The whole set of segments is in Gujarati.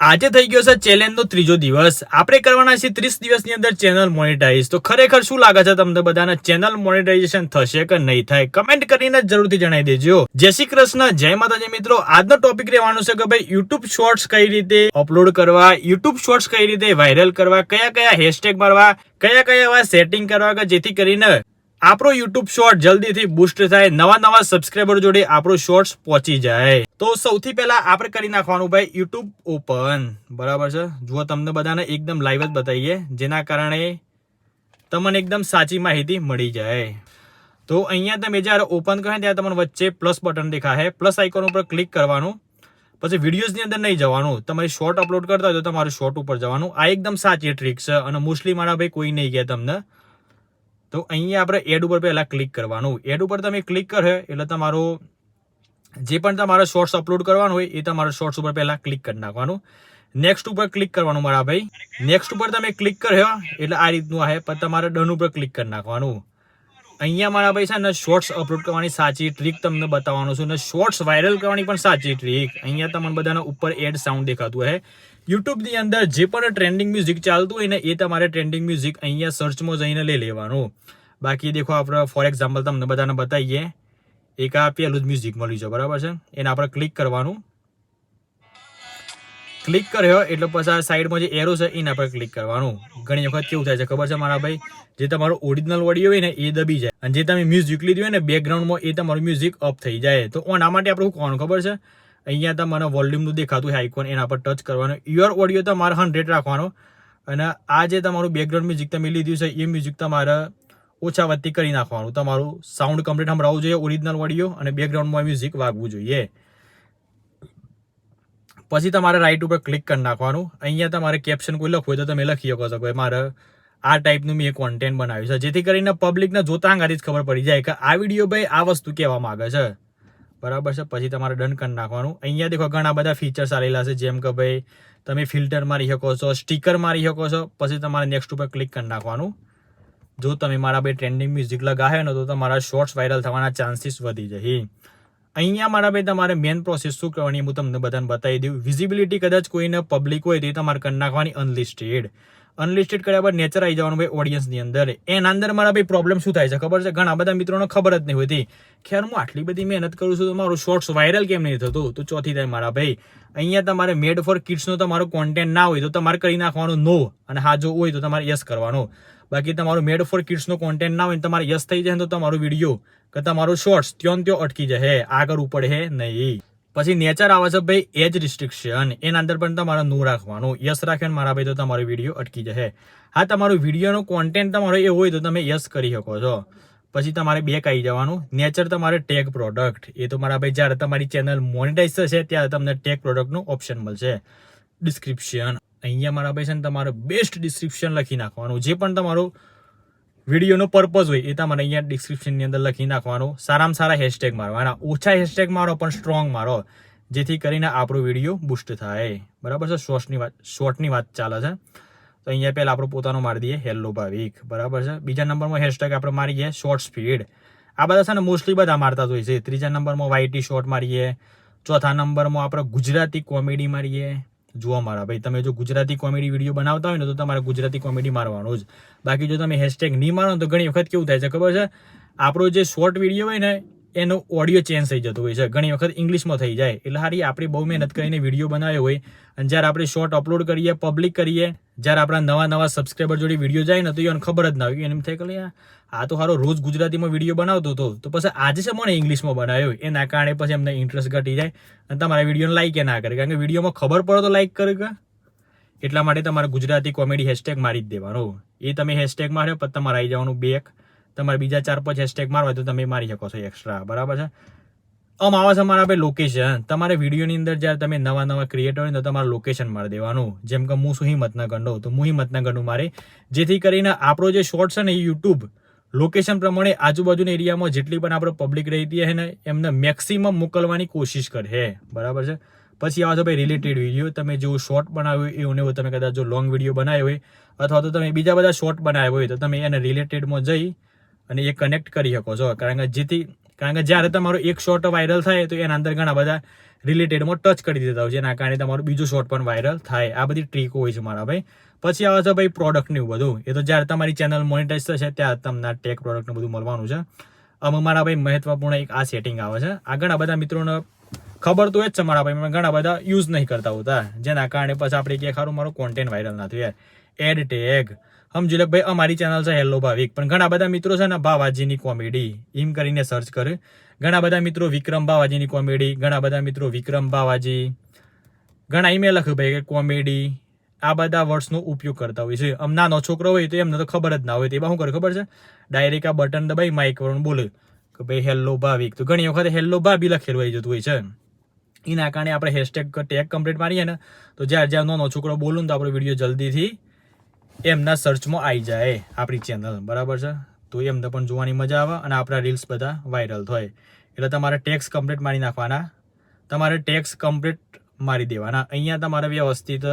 આજે થઈ ગયો છે ચેલેન્જનો ત્રીજો દિવસ. આપણે કરવાના છે 30 દિવસની અંદર ચેનલ મોનેટાઇઝ. તો ખરેખર શું લાગે છે તમને બધાને, ચેનલ મોનેટાઇઝેશન થશે કે નહીં થાય? કમેન્ટ કરીને જરૂરથી જણાવી દેજો. જય શ્રી કૃષ્ણ, જય માતાજી મિત્રો. આજનો ટોપિક રહેવાનો છે કે ભાઈ યુટ્યુબ શોર્ટ્સ કઈ રીતે અપલોડ કરવા, યુટ્યુબ શોર્ટ્સ કઈ રીતે વાયરલ કરવા, કયા કયા હેશટેગ મારવા, કયા કયા એવા સેટિંગ કરવા કે જેથી કરીને આપણો યુટ્યુબ શોર્ટ જલ્દીથી બુસ્ટ થાય, નવા સબસ્ક્રાઈબર જોડે આપણો શોર્ટ્સ પહોંચી જાય. તો સૌથી પહેલા આપણે કરી નાખવાનું ભાઈ યુટ્યુબ ઓપન. બરાબર છે, જુઓ તમને બધાને એકદમ લાઈવ જ બતાવીએ, જેના કારણે તમને એકદમ સાચી માહિતી મળી જાય. તો અહીંયા તમે જ્યારે ઓપન કરો ત્યારે તમને વચ્ચે પ્લસ બટન દેખાશે, પ્લસ આઇકોન ઉપર ક્લિક કરવાનું. પછી વિડીયોઝની અંદર નહીં જવાનું, તમારી શોર્ટ અપલોડ કરતા હોય તો તમારું શોર્ટ ઉપર જવાનું. આ એકદમ સાચી ટ્રીક છે અને મોસ્ટલી મારા ભાઈ કોઈ નહીં કહે તમને. તો અહીંયા આપણે એડ ઉપર પહેલા ક્લિક કરવાનું. એડ ઉપર તમે ક્લિક કરે એટલે તમારો જે પણ તમારે શોર્ટ્સ અપલોડ કરવાનું હોય એ તમારા શોર્ટ્સ ઉપર પહેલા ક્લિક કરી નાખવાનું. નેક્સ્ટ ઉપર ક્લિક કરવાનું મારા ભાઈ. નેક્સ્ટ ઉપર તમે ક્લિક કર્યો એટલે આ રીતનું આવે, પણ તમારે ડન ઉપર ક્લિક કરી નાખવાનું. અહીંયા મારા ભાઈ છે ને શોર્ટ્સ અપલોડ કરવાની સાચી ટ્રીક તમને બતાવવાનું છું, ને શોર્ટ્સ વાયરલ કરવાની પણ સાચી ટ્રીક. અહીંયા તમને બધાના ઉપર એડ સાઉન્ડ દેખાતું હોય. યુટ્યુબની અંદર જે પણ ટ્રેન્ડિંગ મ્યુઝિક ચાલતું હોય ને એ તમારે ટ્રેન્ડિંગ મ્યુઝિક અહીંયા સર્ચમાં જઈને લઈ લેવાનું. બાકી દેખો આપણે ફોર એક્ઝામ્પલ તમને બધાને બતાવીએ. એક આ પેલું જ મ્યુઝિક મળ્યું છે, બરાબર છે, એને આપણે ક્લિક કરવાનું. ક્લિક કર્યો એટલે પછી આ સાઈડમાં જે એરો છે એના પર ક્લિક કરવાનું. ઘણી વખત કેવું થાય છે ખબર છે મારા ભાઈ, જે તમારો ઓરિજિનલ ઓડિયો હોય ને એ દબી જાય અને જે તમે મ્યુઝિક લીધું હોય ને બેકગ્રાઉન્ડમાં એ તમારું મ્યુઝિક અપ થઈ જાય. તો આના માટે આપણે શું કરવાનું ખબર છે, અહીંયા તમારે વોલ્યુમનું દેખાતું હોય આઇકોન, એના પર ટચ કરવાનું. યોર ઓડિયો તમારે 100 રાખવાનો અને આ જે તમારું બેકગ્રાઉન્ડ મ્યુઝિક તમે લીધું છે એ મ્યુઝિક તમારે ઓછા વત્તી કરી નાખવાનું. તમારું સાઉન્ડ કમ્પ્લીટ સંભળાવવું જોઈએ, ઓરિજિનલ ઓડિયો અને બેકગ્રાઉન્ડમાં મ્યુઝિક વાગવું જોઈએ. પછી તમારે રાઈટ ઉપર ક્લિક કરી નાખવાનું. અહીંયા તમારે કેપ્શન કોઈ લખવું હોય તો તમે લખી શકો છો કે મારે આ ટાઈપનું મેં કોન્ટેન્ટ બનાવ્યું છે, જેથી કરીને પબ્લિકને જોતા અંગાથી જ ખબર પડી જાય કે આ વિડીયો ભાઈ આ વસ્તુ કહેવા માંગે છે. બરાબર છે, પછી તમારે ડન કરી નાખવાનું. અહીંયા દેખો ઘણા બધા ફીચર્સ આવેલા છે, જેમ કે ભાઈ તમે ફિલ્ટર મારી શકો છો, સ્ટીકર મારી શકો છો. પછી તમારે નેક્સ્ટ ઉપર ક્લિક કરી નાખવાનું. જો તમે મારા ભાઈ ટ્રેન્ડિંગ મ્યુઝિક લગાવ્યો ને તો તમારા શોર્ટ્સ વાયરલ થવાના ચાન્સીસ વધી જાય. અહીંયા મારા ભાઈ તમારે મેન પ્રોસેસ શું કરવાની હું તમને બધાને બતાવી દઉં. વિઝિબિલિટી કદાચ કોઈને પબ્લિક હોય તો એ તમારે કરી નાખવાની અનલિસ્ટેડ. અનલિસ્ટેડ કર્યા બાદ નેચર આવી જવાનું ભાઈ ઓડિયન્સની અંદર. એના અંદર મારા ભાઈ પ્રોબ્લેમ શું થાય છે ખબર છે, ઘણા બધા મિત્રોને ખબર જ નહીં હોતી. ખેર હું આટલી બધી મહેનત કરું છું તો મારું શોર્ટ્સ વાયરલ કેમ નહીં થતું? તો ચોથી થાય મારા ભાઈ, અહીંયા તમારે મેડ ફોર કિડ્સનો તમારો કોન્ટેન્ટ ના હોય તો તમારે કરી નાખવાનું નો, અને હા જો હોય તો તમારે યસ કરવાનો. બાકી તમારું મેડ ફોર કિડ્સનો કોન્ટેન્ટ ના હોય તમારે યસ થઈ જાય તો તમારો વિડીયો કે તમારું શોર્ટ્સ ત્યાં અટકી જાય, આગળ ઉપર હે નહીં. પછી નેચર આવે છે ભાઈ એજ રિસ્ટ્રિક્શન, એના અંદર પણ તમારે નો રાખવાનું. યસ રાખે ને મારા ભાઈ તો તમારો વિડીયો અટકી જાય. હા, તમારો વિડીયોનો કોન્ટેન્ટ તમારો એ હોય તો તમે યસ કરી શકો છો. પછી તમારે બેક આવી જવાનું. નેચર તમારે ટેગ પ્રોડક્ટ, એ તો મારા ભાઈ જ્યારે તમારી ચેનલ મોનેટાઇઝ થશે ત્યારે તમને ટેગ પ્રોડક્ટનું ઓપ્શન મળશે. ડિસ્ક્રિપ્શન, અહીંયા મારા ભાઈ છે ને તમારે બેસ્ટ ડિસ્ક્રિપ્શન લખી નાખવાનું. જે પણ તમારો વિડીયોનો પર્પઝ હોય એ તમારે અહીંયા ડિસ્ક્રિપ્શનની અંદર લખી નાખવાનું. સારામાં સારા હેશટેગ મારવાના, ઓછા હેશટેગ મારો પણ સ્ટ્રોંગ મારો, જેથી કરીને આપણો વિડીયો બુસ્ટ થાય. બરાબર છે, શોર્ટની વાત ચાલે છે તો અહીંયા પહેલાં આપણો પોતાનો મારી દઈએ હેલ્લો ભાવિક. બરાબર છે, બીજા નંબરમાં હેશટેગ આપણે મારીએ શોર્ટ સ્પીડ. આ બધા છે ને મોસ્ટલી બધા મારતા જ હોય છે. ત્રીજા નંબરમાં વાયટી શોર્ટ મારીએ. ચોથા નંબરમાં આપણે ગુજરાતી કોમેડી મારીએ. જુઓ મારા ભાઈ, તમે જો ગુજરાતી કોમેડી વિડીયો બનાવતા હોય ને તો તમારે ગુજરાતી કોમેડી મારવાનું જ. બાકી જો તમે હેશટેગ નહીં મારો તો ઘણી વખત કેવું થાય છે ખબર છે, આપણો જે શોર્ટ વિડીયો હોય ને એનો ઓડિયો ચેન્જ થઈ જતો હોય છે, ઘણી વખત ઇંગ્લિશમાં થઈ જાય. એટલે હારી આપણે બહુ મહેનત કરીને વિડીયો બનાવ્યો હોય અને જ્યારે આપણે શોર્ટ અપલોડ કરીએ, પબ્લિક કરીએ, જ્યારે આપણા નવા સબસ્ક્રાઈબર જોડે વિડીયો જાય ને તો એને ખબર જ ના હોય. એને એમ થાય કે આ તો સારો રોજ ગુજરાતીમાં વિડીયો બનાવતો હતો, તો પછી આજે છે મને ઇંગ્લિશમાં બનાવ્યો. એના કારણે પછી એમને ઇન્ટરેસ્ટ ઘટી જાય અને તમારા વિડીયોને લાઈક ના કરે, કારણ કે વિડીયોમાં ખબર પડે તો લાઈક કરે કે. એટલા માટે તમારે ગુજરાતી કોમેડી હેશટેગ મારી જ દેવાનો. એ તમે હેશટેગ માર્યો પછી તમારે આવી જવાનું બેક. તમારે બીજા 4-5 હેશટેગ મારવા તો તમે મારી શકો છો એક્સ્ટ્રા. બરાબર છે. આમ આવે છે મારા ભાઈ લોકેશન. તમારે વિડીયોની અંદર જ્યારે તમે નવા ક્રિએટર હોય તો તમારે લોકેશન મારી દેવાનું. જેમ કે હું શું હિંમતનગરનો, તો હું હિંમતનગરનું મારે, જેથી કરીને આપણો જે શોર્ટ છે ને એ યુટ્યુબ લોકેશન પ્રમાણે આજુબાજુના એરિયામાં જેટલી પણ આપણે પબ્લિક રહેતી હોય ને એમને મેક્સિમમ મોકલવાની કોશિશ કરે. બરાબર છે. પછી આવે છે ભાઈ રિલેટેડ વિડીયો. તમે જો શોર્ટ બનાવ્યો એવું તમે કદાચ જો લોંગ વિડીયો બનાવ્યો હોય અથવા તો તમે બીજા બધા શોર્ટ બનાવ્યો હોય તો તમે એને રિલેટેડમાં જઈ અને એ કનેક્ટ કરી શકો છો. કારણ કારણ કે જ્યારે તમારો એક શોર્ટ વાયરલ થાય તો એના અંદર ઘણા બધા રિલેટેડમાં ટચ કરી દેતા હોય છે, એના કારણે તમારું બીજું શોર્ટ પણ વાયરલ થાય. આ બધી ટ્રીકો હોય છે મારા ભાઈ. પછી આવે છે ભાઈ પ્રોડક્ટને એવું બધું. એ તો જ્યારે તમારી ચેનલ મોનેટાઇઝ થશે ત્યારે તમને ટેક પ્રોડક્ટને બધું મળવાનું છે. આમાં મારા ભાઈ મહત્વપૂર્ણ એક આ સેટિંગ આવે છે. આ ઘણા બધા મિત્રોને ખબર તો જ છે મારા ભાઈ, ઘણા બધા યુઝ નહીં કરતા હોતા, જેના કારણે પછી આપણે કે ખારું મારું કોન્ટેન્ટ વાયરલ ના થયું. એડ ટેગ સમજી લો ભાઈ, અમારી ચેનલ છે હેલો ભાવિક, પણ ઘણા બધા મિત્રો છે ને બાવાજીની કોમેડી એમ કરીને સર્ચ કરે. ઘણા બધા મિત્રો વિક્રમ બાવાજીની કોમેડી, ઘણા બધા મિત્રો વિક્રમ બાવાજી, ઘણા ઈમેલ લખ્યું ભાઈ કે કોમેડી, આ બધા વર્ડ્સનો ઉપયોગ કરતા હોય છે. આમ નાનો છોકરો હોય તો એમને તો ખબર જ ના હોય, તો એમાં શું કરે ખબર છે, ડાયરેક્ટ આ બટન દબાઈ માઇક વरून બોલે કે ભાઈ હેલો ભાવિક, તો ઘણી વખત હેલો ભાભી લખેલું આવી જતું હોય છે. એના કારણે આપણે હેશટેગ ટેગ કમ્પ્લીટ મારીએ ને તો જ્યાં નાનો છોકરો બોલું તો આપણો વિડીયો જલ્દીથી એમના સર્ચમાં આવી જાય આપણી ચેનલ, બરાબર છે. તો એમને પણ જોવાની મજા આવે અને આપણા રીલ્સ બધા વાયરલ થાય. એટલે તમારે ટેક્સ કમ્પ્લીટ મારી નાખવાના, તમારે ટેક્સ કમ્પ્લીટ મારી દેવાના. અહીંયા તમારે વ્યવસ્થિત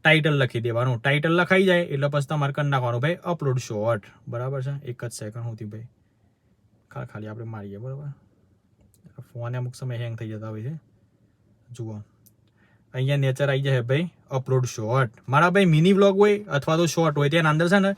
ટાઇટલ લખી દેવાનું. ટાઇટલ લખાઈ જાય એટલે પછી તમારે કરી નાખવાનું ભાઈ અપલોડ શોર્ટ, બરાબર છે. એક જ સેકન્ડ હોતી ભાઈ, ખાલી આપણે મારીએ, બરાબર. ફોન અમુક સમય હેંગ થઈ જતા હોય છે. જુઓ અહીંયા નેચર આવી જાય ભાઈ અપલોડ શોર્ટ. મારા ભાઈ મિની વ્લોગ હોય અથવા તો શોર્ટ હોય તેના અંદર છે ને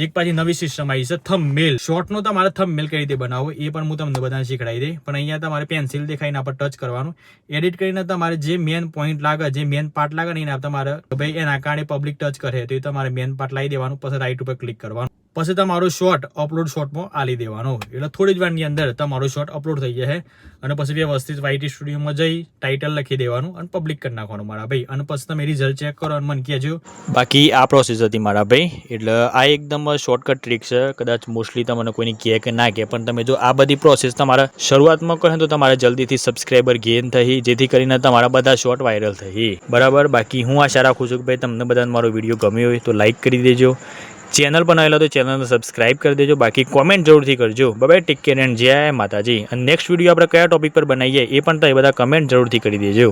એક પાછી નવી સિસ્ટમ આવી છે થંબમેલ. શોર્ટનો તમારે થંબમેલ કઈ રીતે બનાવવો એ પણ હું તમને બધાને શીખડાવી દઈ. પણ અહીંયા તમારે પેન્સિલ દેખાઈને પર ટચ કરવાનું, એડિટ કરીને તમારે જે મેન પોઈન્ટ લાગે, જે મેન પાર્ટ લાગે ને એને તમારે ભાઈ એના કારણે પબ્લિક ટચ કરે તો એ તમારે મેન પાર્ટ લાવી દેવાનું, પછી રાઈટ ઉપર ક્લિક કરવાનું, પછી તમારો શોર્ટ અપલોડ શોર્ટમાં આલી દેવાનો. એટલે થોડી જ વારની અંદર તમારો શોર્ટ અપલોડ થઈ જશે અને પછી વ્યવસ્થિત વાયટી સ્ટુડિયોમાં જઈ ટાઇટલ લખી દેવાનું અને પબ્લિક કરી નાખવાનું મારા ભાઈ. અને પછી તમે રિઝલ્ટ ચેક કરો અને મને કહેજો. બાકી આ પ્રોસેસ હતી મારા ભાઈ. એટલે આ એકદમ શોર્ટકટ ટ્રીક છે. કદાચ મોસ્ટલી તમને કોઈને કહે કે ના કહે, પણ તમે જો આ બધી પ્રોસેસ તમારા શરૂઆતમાં કરો તો તમારે જલ્દીથી સબસ્ક્રાઈબર ગેઇન થઈ, જેથી કરીને તમારા બધા શોર્ટ વાયરલ થઈ, બરાબર. બાકી હું આશા રાખું છું કે ભાઈ તમને બધાને મારો વિડીયો ગમ્યો હોય તો લાઇક કરી દેજો. ચેનલ પર આવેલા તો ચેનલને સબસ્ક્રાઇબ કરી દેજો. બાકી કોમેન્ટ જરૂરથી કરજો. બાય, ટેક કેર એન્ડ જય માતાજી. અને નેક્સ્ટ વિડીયો આપણે કયા ટોપિક પર બનાવીએ એ પણ તમે બધા કમેન્ટ જરૂરથી કરી દેજો.